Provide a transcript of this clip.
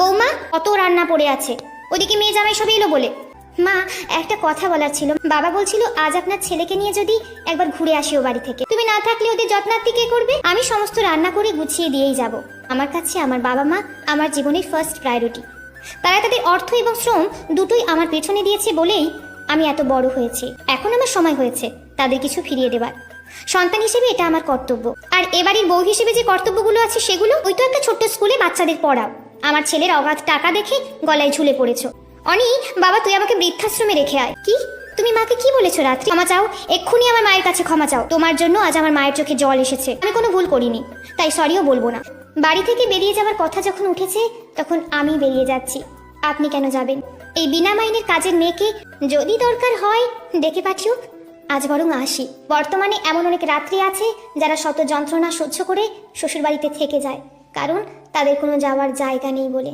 বৌমা, কত রান্না পড়ে আছে, ওদিকে মেয়ে জামাই সব এলো বলে। মা, একটা কথা বলার ছিল। বাবা বলছিল আজ আপনার ছেলেকে নিয়ে যদি একবার ঘুরে আসি ও বাড়ি থেকে। তুমি না থাকলে ওদের যত্নার্থী কে করবে? আমি সমস্ত রান্না করে গুছিয়ে দিয়েই যাব। আমার কাছে আমার বাবা মা আমার জীবনের ফার্স্ট প্রায়োরিটি। তারা তাদের অর্থ এবং শ্রম দুটোই আমার পেছনে দিয়েছে বলেই আমি এত বড় হয়েছি। এখন আমার সময় হয়েছে তাদের কিছু ফিরিয়ে দেবার। সন্তান হিসেবে এটা আমার কর্তব্য। আর এবাড়ির বউ হিসেবে যে কর্তব্যগুলো আছে সেগুলো, ওই তো একটা ছোট্ট স্কুলে বাচ্চাদের পড়াও। আমার ছেলের অগাধ টাকা দেখে গলায় ঝুলে পড়েছো। অনি, বাবা তুই আমাকে বৃদ্ধাশ্রমে রেখে আয়। কি? তুমি মাকে কি বলেছো রাত্রি? ক্ষমা চাও, এক্ষুনি আমার মায়ের কাছে ক্ষমা চাও। তোমার জন্য আজ আমার মায়ের চোখে জল এসেছে। আমি কোনো ভুল করিনি, তাই সরিও বলবো না। বাড়ি থেকে বেরিয়ে যাওয়ার কথা যখন উঠেছে তখন আমি বেরিয়ে যাচ্ছি। আপনি কেন যাবেন? এই বিনা মাইনের কাজের মেয়েকে যদি দরকার হয় ডেকে পাঠিও। আজ বরং আসি। বর্তমানে এমন অনেক রাত্রি আছে যারা শত যন্ত্রণা সহ্য করে শ্বশুরবাড়িতে থেকে যায়, কারণ তাদের কোনো যাওয়ার জায়গা নেই বলে।